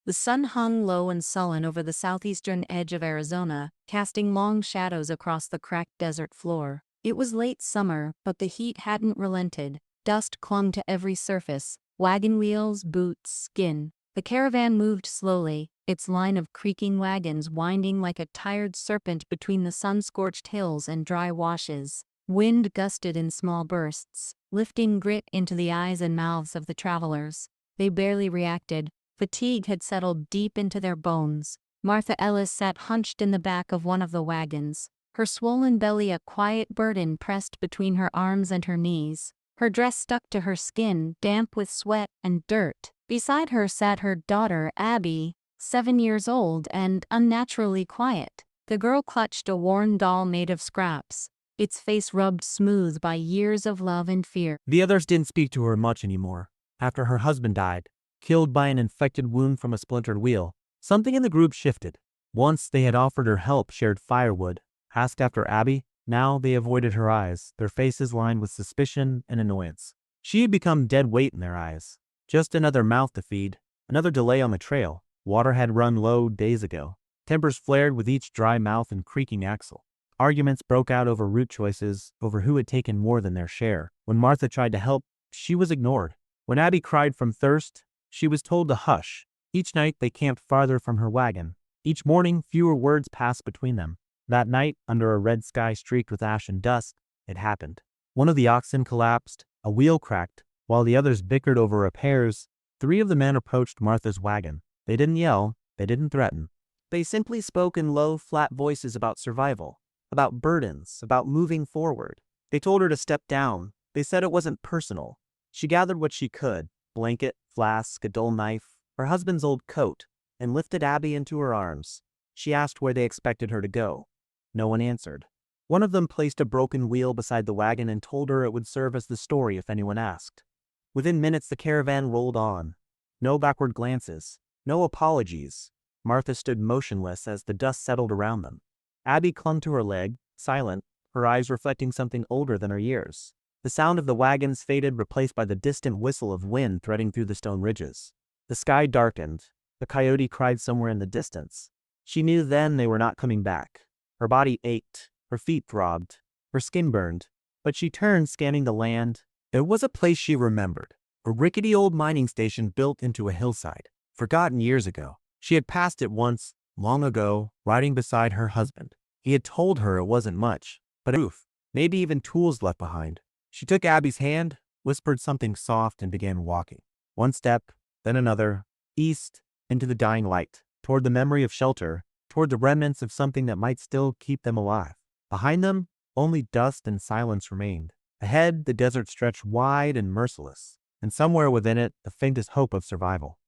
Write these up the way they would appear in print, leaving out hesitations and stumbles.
The sun hung low and sullen over the southeastern edge of Arizona, casting long shadows across the cracked desert floor. It was late summer, but the heat hadn't relented. Dust clung to every surface: wagon wheels, boots, skin. The caravan moved slowly, its line of creaking wagons winding like a tired serpent between the sun-scorched hills and dry washes. Wind gusted in small bursts, lifting grit into the eyes and mouths of the travelers. They barely reacted. Fatigue had settled deep into their bones. Martha Ellis sat hunched in the back of one of the wagons, her swollen belly a quiet burden pressed between her arms and her knees. Her dress stuck to her skin, damp with sweat and dirt. Beside her sat her daughter, Abby, 7 years old and unnaturally quiet. The girl clutched a worn doll made of scraps, its face rubbed smooth by years of love and fear. The others didn't speak to her much anymore. After her husband died, killed by an infected wound from a splintered wheel, something in the group shifted. Once they had offered her help, shared firewood, asked after Abby. Now they avoided her eyes, their faces lined with suspicion and annoyance. She had become dead weight in their eyes. Just another mouth to feed, another delay on the trail. Water had run low days ago. Tempers flared with each dry mouth and creaking axle. Arguments broke out over route choices, over who had taken more than their share. When Martha tried to help, she was ignored. When Abby cried from thirst, she was told to hush. Each night they camped farther from her wagon. Each morning fewer words passed between them. That night, under a red sky streaked with ash and dust, it happened. One of the oxen collapsed, a wheel cracked, while the others bickered over repairs. 3 of the men approached Martha's wagon. They didn't yell, they didn't threaten. They simply spoke in low, flat voices about survival, about burdens, about moving forward. They told her to step down. They said it wasn't personal. She gathered what she could: blanket, flask, a dull knife, her husband's old coat, and lifted Abby into her arms. She asked where they expected her to go. No one answered. One of them placed a broken wheel beside the wagon and told her it would serve as the story if anyone asked. Within minutes the caravan rolled on. No backward glances, no apologies. Martha stood motionless as the dust settled around them. Abby clung to her leg, silent, her eyes reflecting something older than her years. The sound of the wagons faded, replaced by the distant whistle of wind threading through the stone ridges. The sky darkened. A coyote cried somewhere in the distance. She knew then they were not coming back. Her body ached, her feet throbbed, her skin burned. But she turned, scanning the land. It was a place she remembered. A rickety old mining station built into a hillside, forgotten years ago. She had passed it once, long ago, riding beside her husband. He had told her it wasn't much, but a roof, maybe even tools left behind. She took Abby's hand, whispered something soft, and began walking. One step, then another, east, into the dying light, toward the memory of shelter, toward the remnants of something that might still keep them alive. Behind them, only dust and silence remained. Ahead, the desert stretched wide and merciless, and somewhere within it, the faintest hope of survival.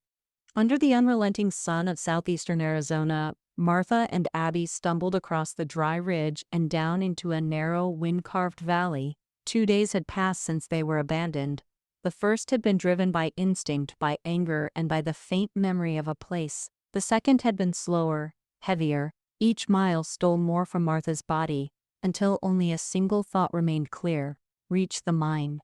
Under the unrelenting sun of southeastern Arizona, Martha and Abby stumbled across the dry ridge and down into a narrow, wind-carved valley. 2 days had passed since they were abandoned. The first had been driven by instinct, by anger, and by the faint memory of a place. The second had been slower, heavier. Each mile stole more from Martha's body, until only a single thought remained clear: reach the mine.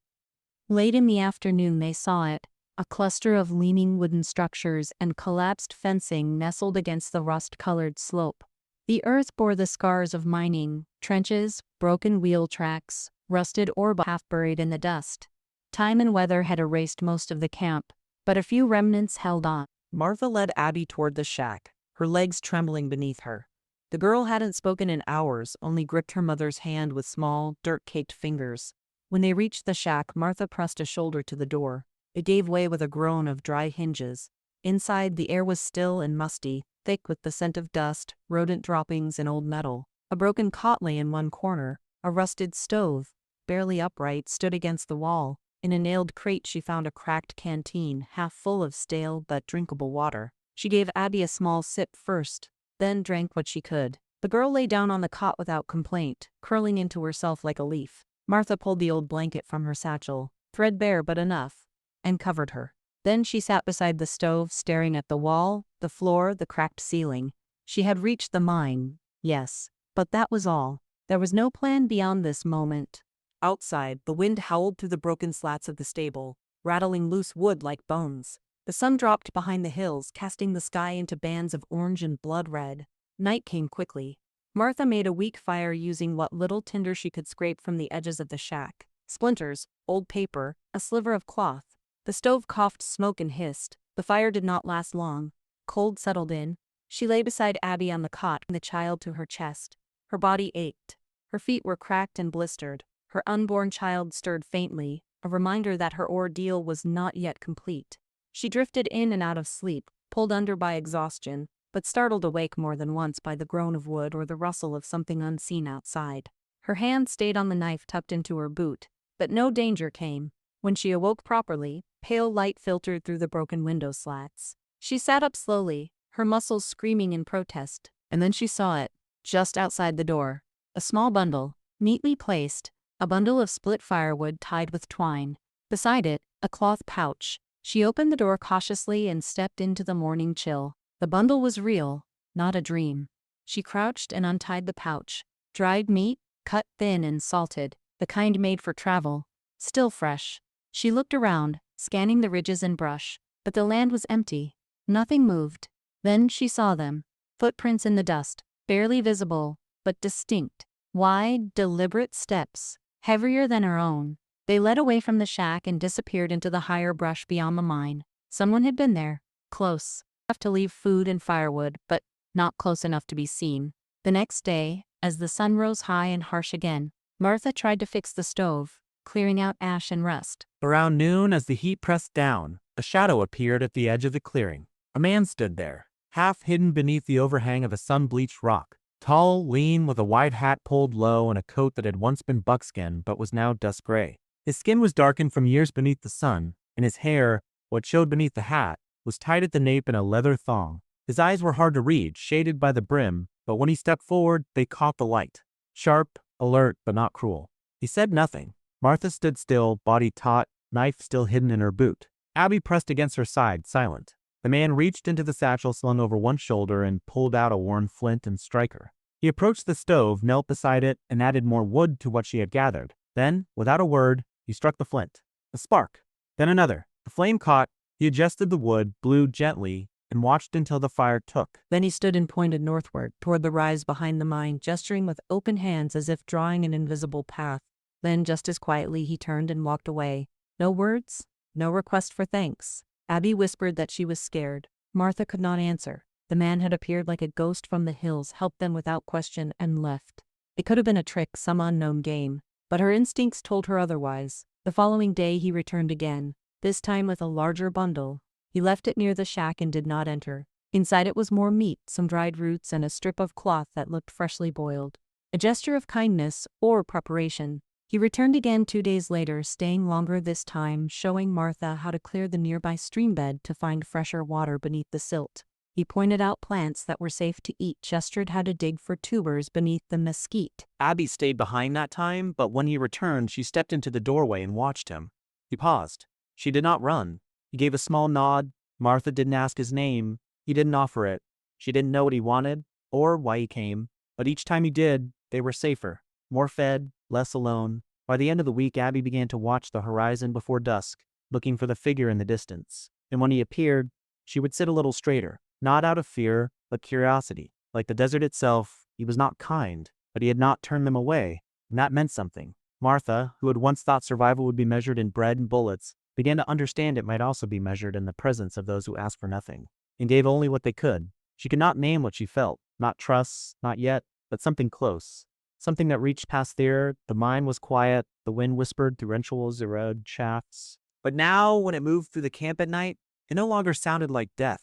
Late in the afternoon they saw it, a cluster of leaning wooden structures and collapsed fencing nestled against the rust-colored slope. The earth bore the scars of mining: trenches, broken wheel tracks, rusted ore half buried in the dust. Time and weather had erased most of the camp, but a few remnants held on. Martha led Abby toward the shack, her legs trembling beneath her. The girl hadn't spoken in hours, only gripped her mother's hand with small, dirt-caked fingers. When they reached the shack, Martha pressed a shoulder to the door. It gave way with a groan of dry hinges. Inside, the air was still and musty, thick with the scent of dust, rodent droppings, and old metal. A broken cot lay in one corner. A rusted stove, barely upright, stood against the wall. In a nailed crate she found a cracked canteen, half full of stale but drinkable water. She gave Abby a small sip first, then drank what she could. The girl lay down on the cot without complaint, curling into herself like a leaf. Martha pulled the old blanket from her satchel, threadbare but enough, and covered her. Then she sat beside the stove, staring at the wall, the floor, the cracked ceiling. She had reached the mine, yes, but that was all. There was no plan beyond this moment. Outside, the wind howled through the broken slats of the stable, rattling loose wood like bones. The sun dropped behind the hills, casting the sky into bands of orange and blood red. Night came quickly. Martha made a weak fire using what little tinder she could scrape from the edges of the shack. Splinters, old paper, a sliver of cloth. The stove coughed smoke and hissed. The fire did not last long. Cold settled in. She lay beside Abby on the cot, the child to her chest. Her body ached. Her feet were cracked and blistered. Her unborn child stirred faintly, a reminder that her ordeal was not yet complete. She drifted in and out of sleep, pulled under by exhaustion, but startled awake more than once by the groan of wood or the rustle of something unseen outside. Her hand stayed on the knife tucked into her boot, but no danger came. When she awoke properly, pale light filtered through the broken window slats. She sat up slowly, her muscles screaming in protest, and then she saw it, just outside the door. A small bundle, neatly placed, a bundle of split firewood tied with twine. Beside it, a cloth pouch. She opened the door cautiously and stepped into the morning chill. The bundle was real, not a dream. She crouched and untied the pouch. Dried meat, cut thin and salted, the kind made for travel. Still fresh. She looked around, scanning the ridges and brush, but the land was empty. Nothing moved. Then she saw them. Footprints in the dust, barely visible, but distinct. Wide, deliberate steps, heavier than her own. They led away from the shack and disappeared into the higher brush beyond the mine. Someone had been there, close enough to leave food and firewood, but not close enough to be seen. The next day, as the sun rose high and harsh again, Martha tried to fix the stove, clearing out ash and rust. Around noon, as the heat pressed down, a shadow appeared at the edge of the clearing. A man stood there, half hidden beneath the overhang of a sun-bleached rock. Tall, lean, with a wide hat pulled low and a coat that had once been buckskin but was now dust gray. His skin was darkened from years beneath the sun, and his hair, what showed beneath the hat, was tied at the nape in a leather thong. His eyes were hard to read, shaded by the brim, but when he stepped forward, they caught the light. Sharp, alert, but not cruel. He said nothing. Martha stood still, body taut, knife still hidden in her boot. Abby pressed against her side, silent. The man reached into the satchel slung over one shoulder and pulled out a worn flint and striker. He approached the stove, knelt beside it, and added more wood to what she had gathered. Then, without a word, he struck the flint. A spark. Then another. The flame caught. He adjusted the wood, blew gently, and watched until the fire took. Then he stood and pointed northward, toward the rise behind the mine, gesturing with open hands as if drawing an invisible path. Then, just as quietly, he turned and walked away. No words, no request for thanks. Abby whispered that she was scared. Martha could not answer. The man had appeared like a ghost from the hills, helped them without question, and left. It could have been a trick, some unknown game. But her instincts told her otherwise. The following day he returned again, this time with a larger bundle. He left it near the shack and did not enter. Inside it was more meat, some dried roots, and a strip of cloth that looked freshly boiled. A gesture of kindness, or preparation. He returned again 2 days later, staying longer this time, showing Martha how to clear the nearby stream bed to find fresher water beneath the silt. He pointed out plants that were safe to eat, gestured how to dig for tubers beneath the mesquite. Abby stayed behind that time, but when he returned, she stepped into the doorway and watched him. He paused. She did not run. He gave a small nod. Martha didn't ask his name. He didn't offer it. She didn't know what he wanted, or why he came. But each time he did, they were safer. More fed, less alone. By the end of the week, Abby began to watch the horizon before dusk, looking for the figure in the distance. And when he appeared, she would sit a little straighter. Not out of fear, but curiosity. Like the desert itself, he was not kind, but he had not turned them away, and that meant something. Martha, who had once thought survival would be measured in bread and bullets, began to understand it might also be measured in the presence of those who asked for nothing, and gave only what they could. She could not name what she felt, not trust, not yet, but something close. Something that reached past there. The mine was quiet, the wind whispered through torrential eroded shafts. But now, when it moved through the camp at night, it no longer sounded like death.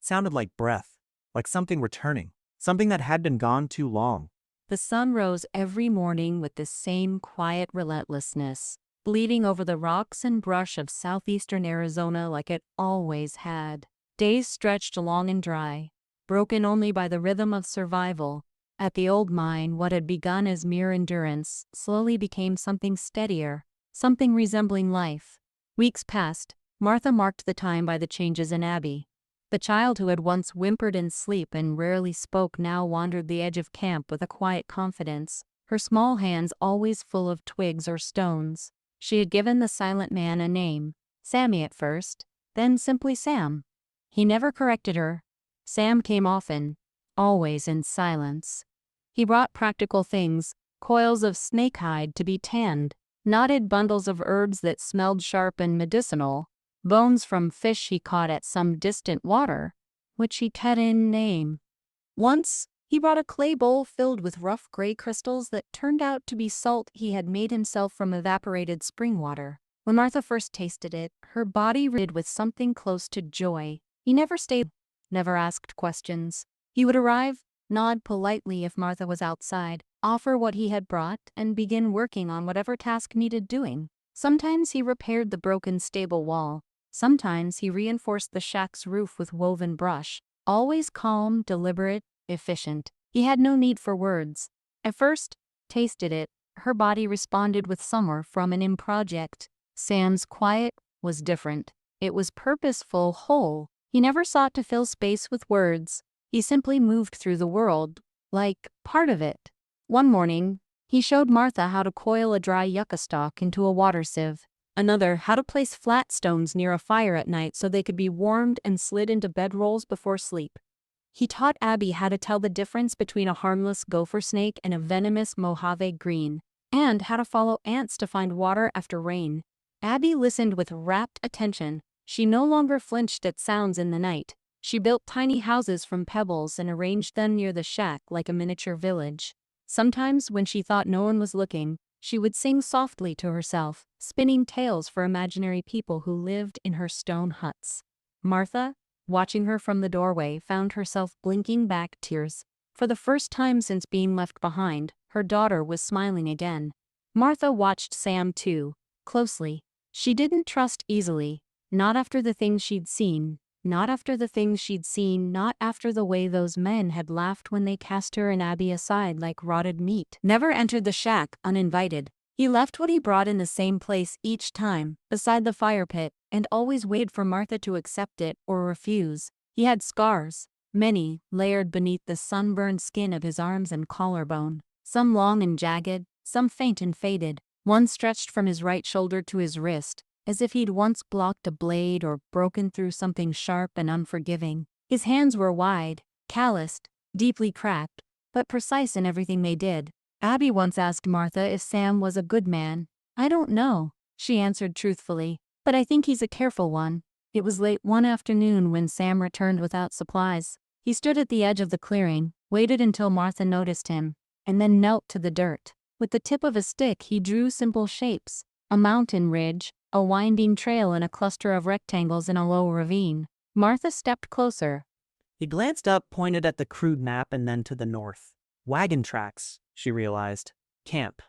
Sounded like breath, like something returning, something that had been gone too long. The sun rose every morning with the same quiet relentlessness, bleeding over the rocks and brush of southeastern Arizona like it always had. Days stretched long and dry, broken only by the rhythm of survival. At the old mine, what had begun as mere endurance slowly became something steadier, something resembling life. Weeks passed. Martha marked the time by the changes in Abby. The child who had once whimpered in sleep and rarely spoke now wandered the edge of camp with a quiet confidence, her small hands always full of twigs or stones. She had given the silent man a name, Sammy at first, then simply Sam. He never corrected her. Sam came often, always in silence. He brought practical things, coils of snake hide to be tanned, knotted bundles of herbs that smelled sharp and medicinal, bones from fish he caught at some distant water, which he couldn't name. Once, he brought a clay bowl filled with rough gray crystals that turned out to be salt he had made himself from evaporated spring water. When Martha first tasted it, her body read with something close to joy. He never stayed, never asked questions. He would arrive, nod politely if Martha was outside, offer what he had brought, and begin working on whatever task needed doing. Sometimes he repaired the broken stable wall. Sometimes he reinforced the shack's roof with woven brush. Always calm, deliberate, efficient. He had no need for words. At first, tasted it, her body responded with summer from an project. Sam's quiet was different. It was purposeful, whole. He never sought to fill space with words. He simply moved through the world, like part of it. One morning, he showed Martha how to coil a dry yucca stalk into a water sieve. Another, how to place flat stones near a fire at night so they could be warmed and slid into bedrolls before sleep. He taught Abby how to tell the difference between a harmless gopher snake and a venomous Mojave green, and how to follow ants to find water after rain. Abby listened with rapt attention. She no longer flinched at sounds in the night. She built tiny houses from pebbles and arranged them near the shack like a miniature village. Sometimes, when she thought no one was looking, she would sing softly to herself, spinning tales for imaginary people who lived in her stone huts. Martha, watching her from the doorway, found herself blinking back tears. For the first time since being left behind, her daughter was smiling again. Martha watched Sam too, closely. She didn't trust easily, not after the things she'd seen, not after the way those men had laughed when they cast her and Abby aside like rotted meat. Never entered the shack uninvited. He left what he brought in the same place each time, beside the fire pit, and always waited for Martha to accept it or refuse. He had scars, many, layered beneath the sunburned skin of his arms and collarbone, some long and jagged, some faint and faded. One stretched from his right shoulder to his wrist, as if he'd once blocked a blade or broken through something sharp and unforgiving. His hands were wide, calloused, deeply cracked, but precise in everything they did. Abby once asked Martha if Sam was a good man. "I don't know," she answered truthfully, "but I think he's a careful one." It was late one afternoon when Sam returned without supplies. He stood at the edge of the clearing, waited until Martha noticed him, and then knelt to the dirt. With the tip of a stick he drew simple shapes, a mountain ridge, a winding trail, and a cluster of rectangles in a low ravine. Martha stepped closer. He glanced up, pointed at the crude map, and then to the north. Wagon tracks, she realized. Camp.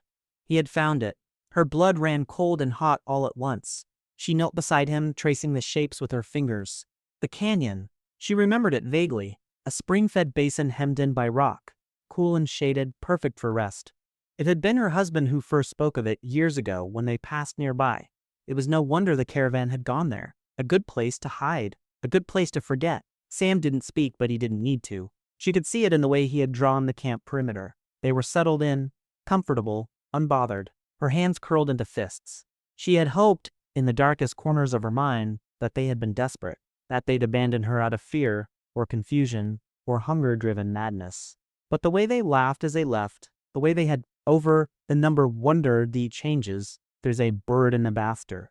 He had found it. Her blood ran cold and hot all at once. She knelt beside him, tracing the shapes with her fingers. The canyon. She remembered it vaguely. A spring-fed basin hemmed in by rock. Cool and shaded, perfect for rest. It had been her husband who first spoke of it years ago when they passed nearby. It was no wonder the caravan had gone there. A good place to hide. A good place to forget. Sam didn't speak, but he didn't need to. She could see it in the way he had drawn the camp perimeter. They were settled in, comfortable, unbothered, her hands curled into fists. She had hoped, in the darkest corners of her mind, that they had been desperate, that they'd abandoned her out of fear, or confusion, or hunger-driven madness. But the way they laughed as they left, the way they had over the number wondered the changes, there's a bird in the bastard.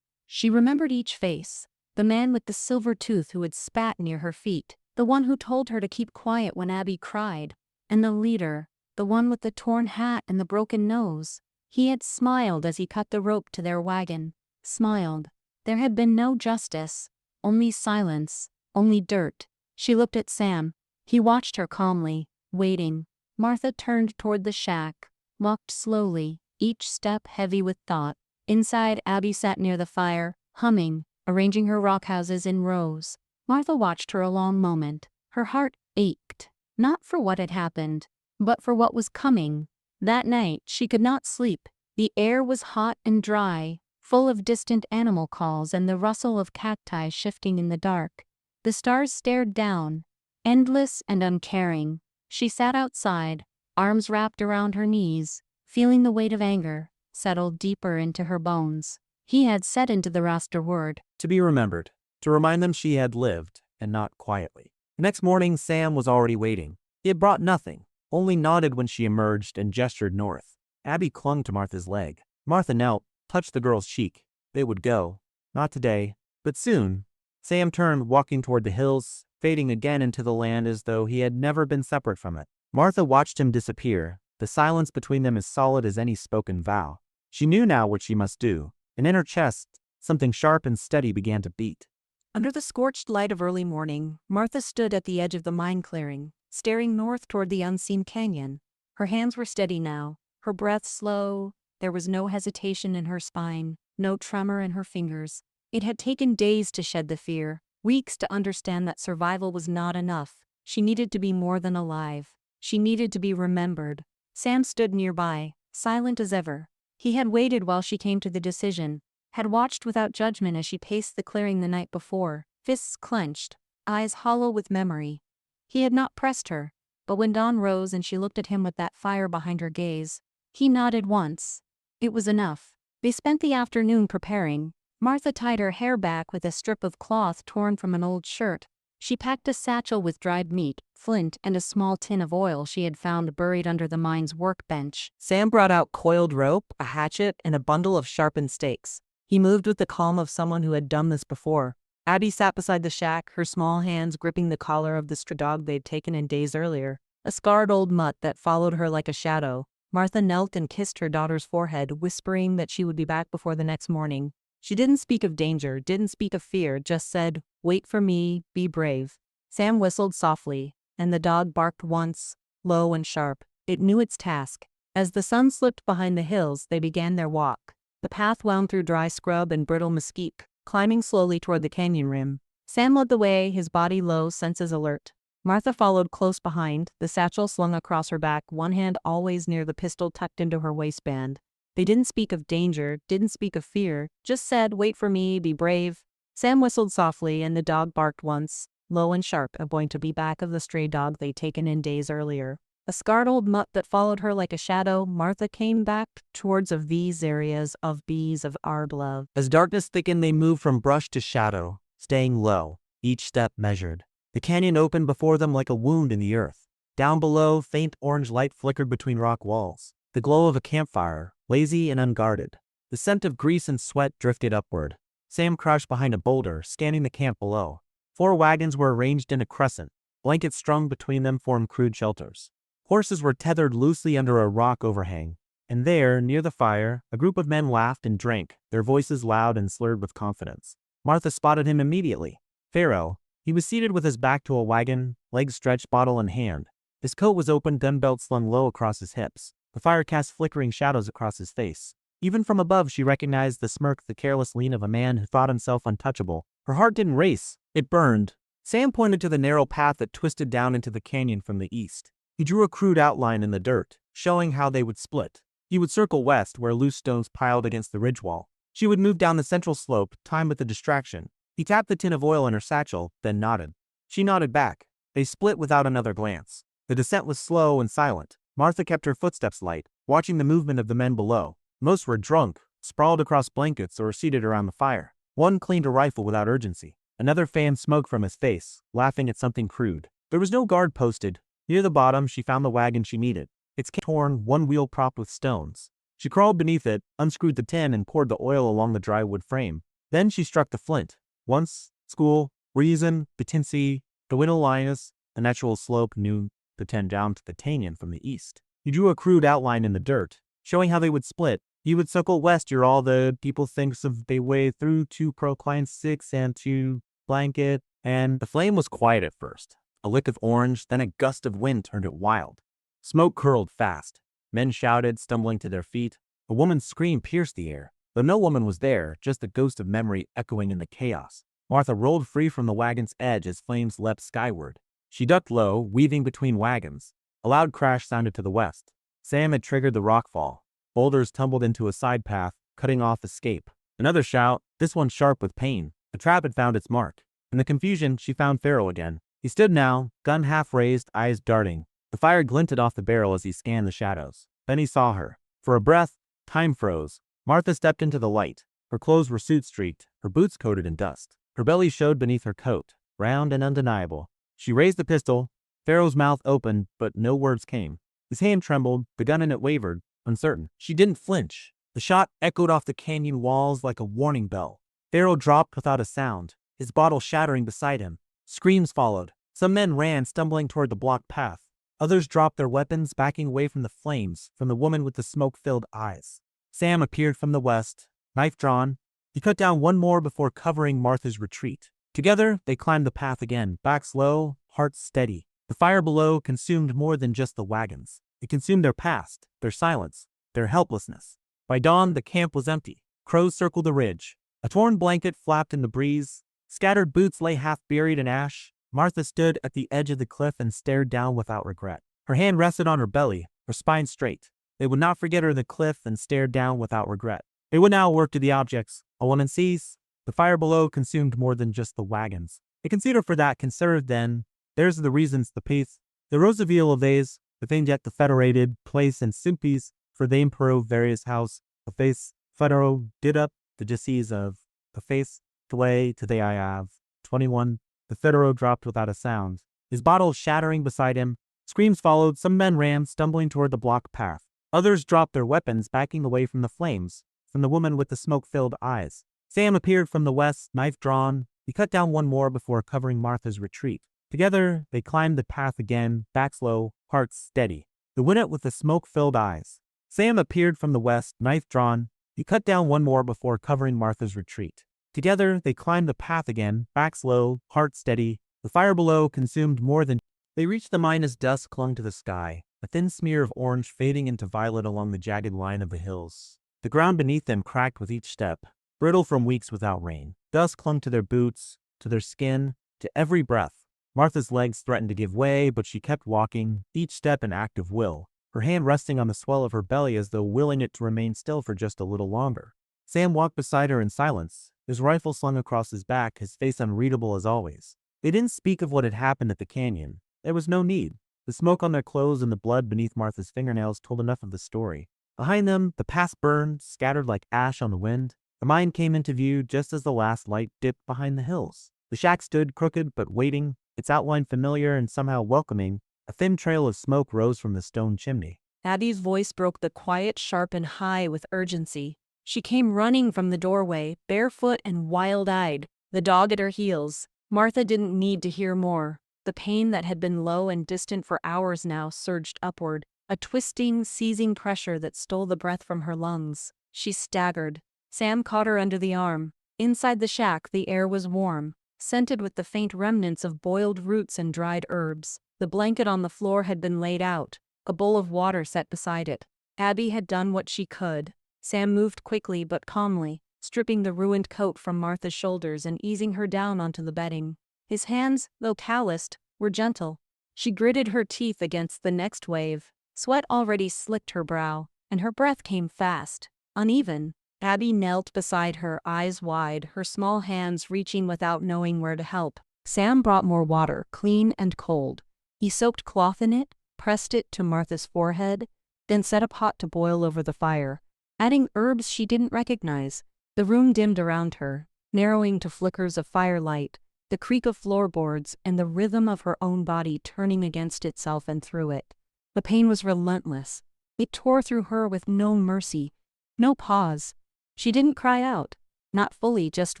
She remembered each face. The man with the silver tooth who had spat near her feet, the one who told her to keep quiet when Abby cried, and the leader, the one with the torn hat and the broken nose. He had smiled as he cut the rope to their wagon. Smiled. There had been no justice, only silence, only dirt. She looked at Sam. He watched her calmly, waiting. Martha turned toward the shack, walked slowly, each step heavy with thought. Inside, Abby sat near the fire, humming, arranging her rock houses in rows. Martha watched her a long moment. Her heart ached, not for what had happened, but for what was coming. That night, she could not sleep. The air was hot and dry, full of distant animal calls and the rustle of cacti shifting in the dark. The stars stared down, endless and uncaring. She sat outside, arms wrapped around her knees, feeling the weight of anger settle deeper into her bones. He had said into the roster word, To be remembered. to remind them she had lived, and not quietly. The next morning, Sam was already waiting. He had brought nothing, only nodded when she emerged and gestured north. Abby clung to Martha's leg. Martha knelt, touched the girl's cheek. They would go. Not today, but soon. Sam turned, walking toward the hills, fading again into the land as though he had never been separate from it. Martha watched him disappear, the silence between them as solid as any spoken vow. She knew now what she must do, and in her chest, something sharp and steady began to beat. Under the scorched light of early morning, Martha stood at the edge of the mine clearing, staring north toward the unseen canyon. Her hands were steady now, her breath slow. There was no hesitation in her spine, no tremor in her fingers. It had taken days to shed the fear, weeks to understand that survival was not enough. She needed to be more than alive. She needed to be remembered. Sam stood nearby, silent as ever. He had waited while she came to the decision, had watched without judgment as she paced the clearing the night before, fists clenched, eyes hollow with memory. He had not pressed her, but when dawn rose and she looked at him with that fire behind her gaze, he nodded once. It was enough. They spent the afternoon preparing. Martha tied her hair back with a strip of cloth torn from an old shirt. She packed a satchel with dried meat, flint, and a small tin of oil she had found buried under the mine's workbench. Sam brought out coiled rope, a hatchet, and a bundle of sharpened stakes. He moved with the calm of someone who had done this before. Abby sat beside the shack, her small hands gripping the collar of the stray dog they'd taken in days earlier, a scarred old mutt that followed her like a shadow. Martha knelt and kissed her daughter's forehead, whispering that she would be back before the next morning. She didn't speak of danger, didn't speak of fear, just said, "Wait for me, be brave." Sam whistled softly, and the dog barked once, low and sharp. It knew its task. As the sun slipped behind the hills, they began their walk. The path wound through dry scrub and brittle mesquite, climbing slowly toward the canyon rim. Sam led the way, his body low, senses alert. Martha followed close behind, the satchel slung across her back, one hand always near the pistol tucked into her waistband. They didn't speak of danger, didn't speak of fear, just said, "Wait for me, be brave." Sam whistled softly, and the dog barked once, low and sharp, a point to be back of the stray dog they'd taken in days earlier. A scarred old mutt that followed her like a shadow. Martha came back towards of these areas of bees of our love. As darkness thickened, they moved from brush to shadow, staying low, each step measured. The canyon opened before them like a wound in the earth. Down below, faint orange light flickered between rock walls. The glow of a campfire, lazy and unguarded. The scent of grease and sweat drifted upward. Sam crouched behind a boulder, scanning the camp below. 4 wagons were arranged in a crescent. Blankets strung between them formed crude shelters. Horses were tethered loosely under a rock overhang. And there, near the fire, a group of men laughed and drank, their voices loud and slurred with confidence. Martha spotted him immediately. Pharaoh. He was seated with his back to a wagon, legs stretched, bottle in hand. His coat was open, gun belt slung low across his hips. The fire cast flickering shadows across his face. Even from above, she recognized the smirk, the careless lean of a man who thought himself untouchable. Her heart didn't race. It burned. Sam pointed to the narrow path that twisted down into the canyon from the east. He drew a crude outline in the dirt, showing how they would split. He would circle west, where loose stones piled against the ridge wall. She would move down the central slope, timed with the distraction. He tapped the tin of oil in her satchel, then nodded. She nodded back. They split without another glance. The descent was slow and silent. Martha kept her footsteps light, watching the movement of the men below. Most were drunk, sprawled across blankets or seated around the fire. One cleaned a rifle without urgency. Another fanned smoke from his face, laughing at something crude. There was no guard posted. Near the bottom, she found the wagon she needed. Its torn, one wheel propped with stones. She crawled beneath it, unscrewed the tin, and poured the oil along the dry wood frame. Then she struck the flint. Once, school, reason, Batinsi, the Winnow Linus, the natural slope knew to tend down to the canyon from the east. He drew a crude outline in the dirt, showing how they would split. He would circle west, you're all the people thinks of they way through to Procline 6 and to Blanket, and the flame was quiet at first. A lick of orange, then a gust of wind turned it wild. Smoke curled fast. Men shouted, stumbling to their feet. A woman's scream pierced the air. Though no woman was there, just the ghost of memory echoing in the chaos. Martha rolled free from the wagon's edge as flames leapt skyward. She ducked low, weaving between wagons. A loud crash sounded to the west. Sam had triggered the rockfall. Boulders tumbled into a side path, cutting off escape. Another shout, this one sharp with pain. The trap had found its mark. In the confusion, she found Pharaoh again. He stood now, gun half raised, eyes darting. The fire glinted off the barrel as he scanned the shadows. Then he saw her. For a breath, time froze. Martha stepped into the light. Her clothes were soot-streaked, her boots coated in dust. Her belly showed beneath her coat, round and undeniable. She raised the pistol. Pharaoh's mouth opened, but no words came. His hand trembled, the gun in it wavered, uncertain. She didn't flinch. The shot echoed off the canyon walls like a warning bell. Pharaoh dropped without a sound, his bottle shattering beside him. Screams followed. Some men ran, stumbling toward the blocked path. Others dropped their weapons, backing away from the flames, from the woman with the smoke-filled eyes. Sam appeared from the west, knife drawn. He cut down one more before covering Martha's retreat. Together, they climbed the path again, back slow, hearts steady. The fire below consumed more than just the wagons. It consumed their past, their silence, their helplessness. By dawn, the camp was empty. Crows circled the ridge. A torn blanket flapped in the breeze. Scattered boots lay half buried in ash. Martha stood at the edge of the cliff and stared down without regret. Her hand rested on her belly, her spine straight. They would not forget her the cliff and stared down without regret. They would now work to the objects. A woman sees. The fire below consumed more than just the wagons. They consider for that conserved then. There's the reasons the peace. The Rosaville of these, the thing yet the federated place and simpies for the impero various house, the face, federo did up the disease of the face, the way to the I have. 21. The federo dropped without a sound. His bottle shattering beside him. Screams followed. Some men ran, stumbling toward the blocked path. Others dropped their weapons, backing away from the flames, from the woman with the smoke-filled eyes. Sam appeared from the west, knife drawn. He cut down one more before covering Martha's retreat. Together, they climbed the path again, back slow, hearts steady. The winnet with the smoke-filled eyes. Sam appeared from the west, knife drawn. He cut down one more before covering Martha's retreat. Together, they climbed the path again, back slow, heart steady. The fire below consumed more than... They reached the mine as dusk clung to the sky, a thin smear of orange fading into violet along the jagged line of the hills. The ground beneath them cracked with each step, brittle from weeks without rain. Dust clung to their boots, to their skin, to every breath. Martha's legs threatened to give way, but she kept walking, each step an act of will, her hand resting on the swell of her belly as though willing it to remain still for just a little longer. Sam walked beside her in silence, his rifle slung across his back, his face unreadable as always. They didn't speak of what had happened at the canyon. There was no need. The smoke on their clothes and the blood beneath Martha's fingernails told enough of the story. Behind them, the path burned, scattered like ash on the wind. The mine came into view just as the last light dipped behind the hills. The shack stood crooked but waiting, its outline familiar and somehow welcoming. A thin trail of smoke rose from the stone chimney. Abby's voice broke the quiet, sharp and high with urgency. She came running from the doorway, barefoot and wild-eyed, the dog at her heels. Martha didn't need to hear more. The pain that had been low and distant for hours now surged upward, a twisting, seizing pressure that stole the breath from her lungs. She staggered. Sam caught her under the arm. Inside the shack, the air was warm, scented with the faint remnants of boiled roots and dried herbs. The blanket on the floor had been laid out, a bowl of water set beside it. Abby had done what she could. Sam moved quickly but calmly, stripping the ruined coat from Martha's shoulders and easing her down onto the bedding. His hands, though calloused, were gentle. She gritted her teeth against the next wave. Sweat already slicked her brow, and her breath came fast, uneven. Abby knelt beside her, eyes wide, her small hands reaching without knowing where to help. Sam brought more water, clean and cold. He soaked cloth in it, pressed it to Martha's forehead, then set a pot to boil over the fire, adding herbs she didn't recognize. The room dimmed around her, narrowing to flickers of firelight, the creak of floorboards, and the rhythm of her own body turning against itself and through it. The pain was relentless. It tore through her with no mercy, no pause. She didn't cry out, not fully, just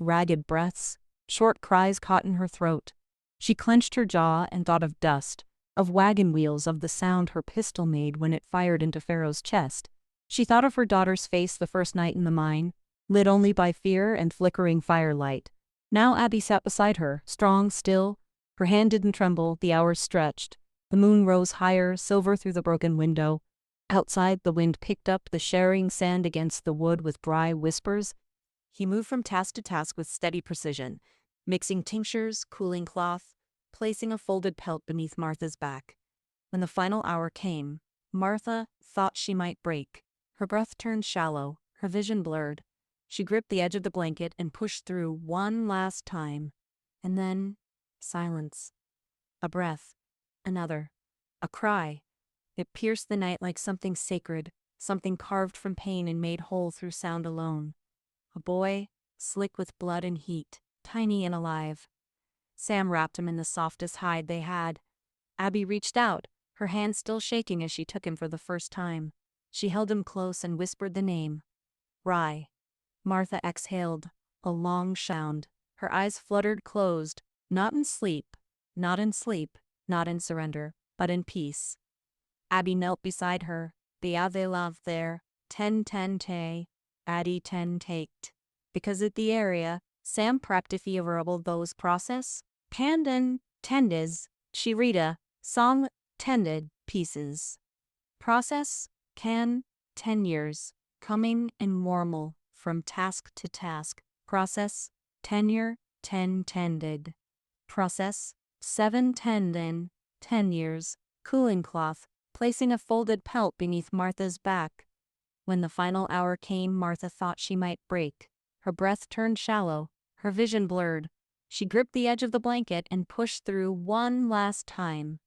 ragged breaths. Short cries caught in her throat. She clenched her jaw and thought of dust, of wagon wheels, of the sound her pistol made when it fired into Pharaoh's chest. She thought of her daughter's face the first night in the mine, lit only by fear and flickering firelight. Now Abby sat beside her, strong, still. Her hand didn't tremble, the hours stretched. The moon rose higher, silver through the broken window. Outside, the wind picked up the sharing sand against the wood with dry whispers. He moved from task to task with steady precision, mixing tinctures, cooling cloth, placing a folded pelt beneath Martha's back. When the final hour came, Martha thought she might break. Her breath turned shallow, her vision blurred. She gripped the edge of the blanket and pushed through one last time. And then, silence. A breath. Another. A cry. It pierced the night like something sacred, something carved from pain and made whole through sound alone. A boy, slick with blood and heat. tiny and alive. Sam wrapped him in the softest hide they had. Abby reached out, her hand still shaking as she took him for the first time. She held him close and whispered the name. Rye. Martha exhaled, a long sound. Her eyes fluttered closed, not in sleep, not in sleep, not in surrender, but in peace. Abby knelt beside her. The Ave love there, ten te, Addy ten taked. Because at the area, Sam prepped if favorable those process, pandan, tendes, shirita, song, tended, pieces. Process, can, 10 years, coming and normal, from task to task. Process, tenure, 10 tended. Process, 7 tendon, 10 years, cooling cloth, placing a folded pelt beneath Martha's back. When the final hour came, Martha thought she might break. Her breath turned shallow, her vision blurred. She gripped the edge of the blanket and pushed through one last time.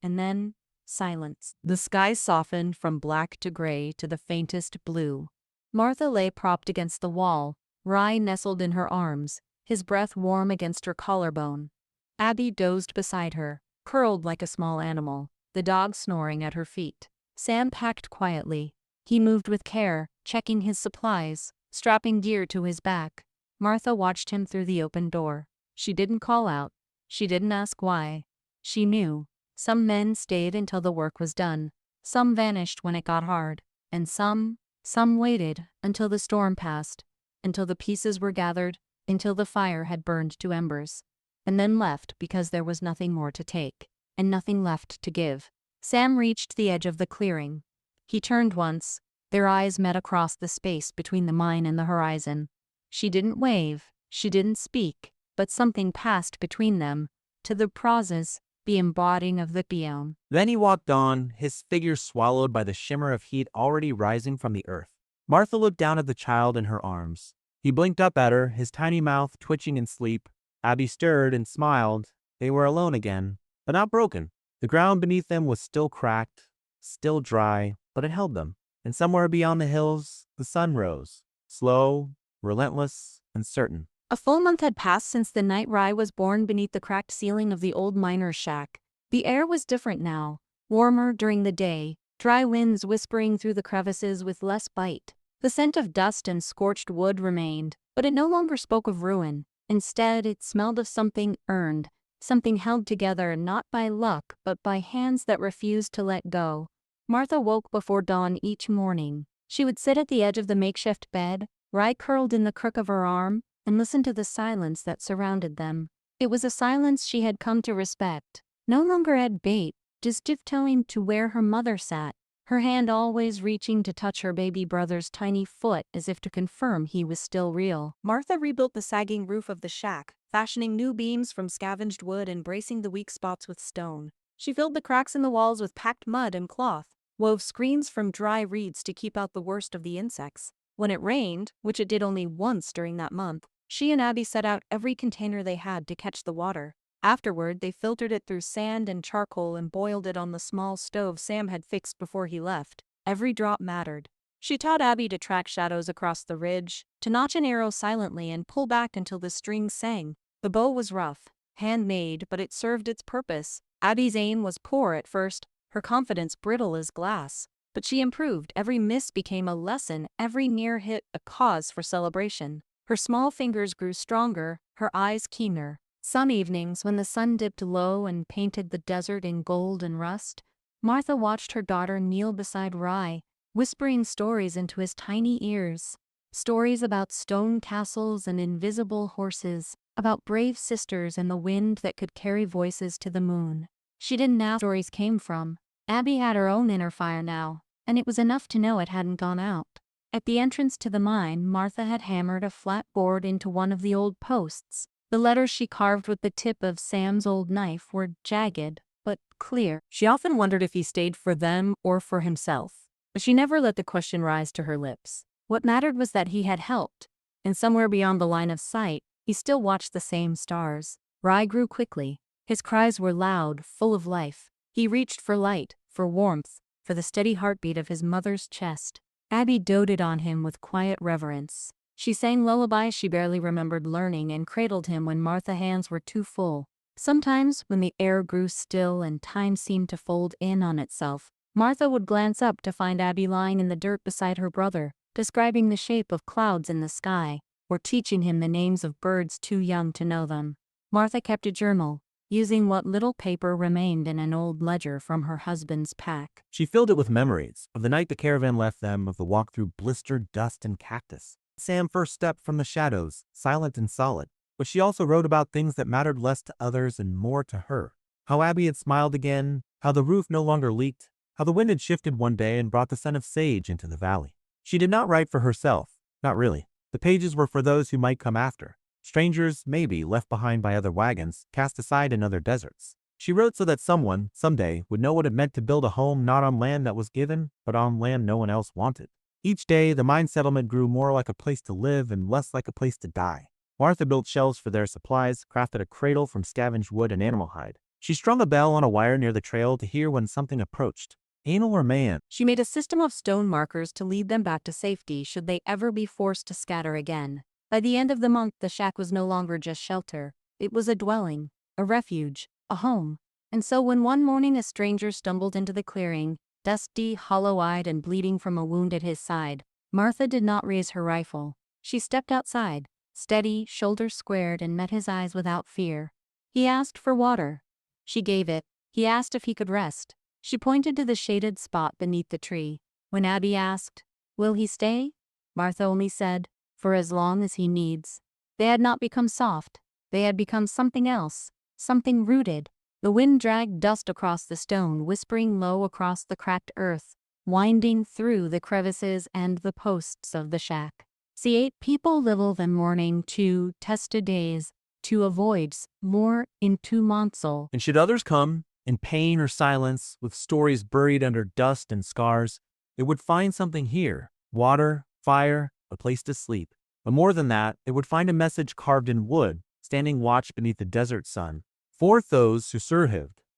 And then, silence. The sky softened from black to gray to the faintest blue. Martha lay propped against the wall, Rye nestled in her arms, his breath warm against her collarbone. Abby dozed beside her, curled like a small animal, the dog snoring at her feet. Sam packed quietly. He moved with care, checking his supplies, strapping gear to his back. Martha watched him through the open door. She didn't call out. She didn't ask why. She knew. Some men stayed until the work was done. Some vanished when it got hard. And some waited until the storm passed, until the pieces were gathered, until the fire had burned to embers. And then left because there was nothing more to take, and nothing left to give. Sam reached the edge of the clearing. He turned once. Their eyes met across the space between the mine and the horizon. She didn't wave, she didn't speak, but something passed between them, to the pauses, the embodying of the beyond. Then he walked on, his figure swallowed by the shimmer of heat already rising from the earth. Martha looked down at the child in her arms. He blinked up at her, his tiny mouth twitching in sleep. Abby stirred and smiled. They were alone again, but not broken. The ground beneath them was still cracked, still dry, but it held them. And somewhere beyond the hills, the sun rose, slow, relentless, and certain. A full month had passed since the night Rye was born beneath the cracked ceiling of the old miner's shack. The air was different now, warmer during the day, dry winds whispering through the crevices with less bite. The scent of dust and scorched wood remained, but it no longer spoke of ruin. Instead, it smelled of something earned, something held together not by luck but by hands that refused to let go. Martha woke before dawn each morning. She would sit at the edge of the makeshift bed, Rye curled in the crook of her arm, and listen to the silence that surrounded them. It was a silence she had come to respect. No longer at bait, just tiptoeing to where her mother sat, her hand always reaching to touch her baby brother's tiny foot as if to confirm he was still real. Martha rebuilt the sagging roof of the shack, fashioning new beams from scavenged wood and bracing the weak spots with stone. She filled the cracks in the walls with packed mud and cloth, wove screens from dry reeds to keep out the worst of the insects. When it rained, which it did only once during that month, she and Abby set out every container they had to catch the water. Afterward, they filtered it through sand and charcoal and boiled it on the small stove Sam had fixed before he left. Every drop mattered. She taught Abby to track shadows across the ridge, to notch an arrow silently and pull back until the string sang. The bow was rough, handmade, but it served its purpose. Abby's aim was poor at first, her confidence brittle as glass. But she improved. Every miss became a lesson, every near hit a cause for celebration. Her small fingers grew stronger, her eyes keener. Some evenings, when the sun dipped low and painted the desert in gold and rust, Martha watched her daughter kneel beside Rye, whispering stories into his tiny ears. Stories about stone castles and invisible horses, about brave sisters and the wind that could carry voices to the moon. She didn't ask where stories came from. Abby had her own inner fire now, and it was enough to know it hadn't gone out. At the entrance to the mine, Martha had hammered a flat board into one of the old posts. The letters she carved with the tip of Sam's old knife were jagged, but clear. She often wondered if he stayed for them or for himself, but she never let the question rise to her lips. What mattered was that he had helped, and somewhere beyond the line of sight, he still watched the same stars. Rye grew quickly. His cries were loud, full of life. He reached for light, for warmth, for the steady heartbeat of his mother's chest. Abby doted on him with quiet reverence. She sang lullabies she barely remembered learning and cradled him when Martha's hands were too full. Sometimes, when the air grew still and time seemed to fold in on itself, Martha would glance up to find Abby lying in the dirt beside her brother, describing the shape of clouds in the sky, or teaching him the names of birds too young to know them. Martha kept a journal, using what little paper remained in an old ledger from her husband's pack. She filled it with memories of the night the caravan left them, of the walk through blistered dust and cactus. Sam first stepped from the shadows, silent and solid. But she also wrote about things that mattered less to others and more to her. How Abby had smiled again, how the roof no longer leaked, how the wind had shifted one day and brought the scent of sage into the valley. She did not write for herself, not really. The pages were for those who might come after. Strangers, maybe, left behind by other wagons, cast aside in other deserts. She wrote so that someone, someday, would know what it meant to build a home not on land that was given, but on land no one else wanted. Each day, the mine settlement grew more like a place to live and less like a place to die. Martha built shelves for their supplies, crafted a cradle from scavenged wood and animal hide. She strung a bell on a wire near the trail to hear when something approached. Anal or man? She made a system of stone markers to lead them back to safety should they ever be forced to scatter again. By the end of the month, the shack was no longer just shelter. It was a dwelling, a refuge, a home. And so when one morning a stranger stumbled into the clearing, dusty, hollow-eyed and bleeding from a wound at his side, Martha did not raise her rifle. She stepped outside, steady, shoulders squared, and met his eyes without fear. He asked for water. She gave it. He asked if he could rest. She pointed to the shaded spot beneath the tree. When Abby asked, "Will he stay?" Martha only said, "For as long as he needs." They had not become soft. They had become something else, something rooted. The wind dragged dust across the stone, whispering low across the cracked earth, winding through the crevices and the posts of the shack. See, 8 people live in mourning to test days, to avoids more in 2 months. And should others come, in pain or silence, with stories buried under dust and scars, they would find something here: water, fire, a place to sleep. But more than that, they would find a message carved in wood, standing watch beneath the desert sun. For those who survived,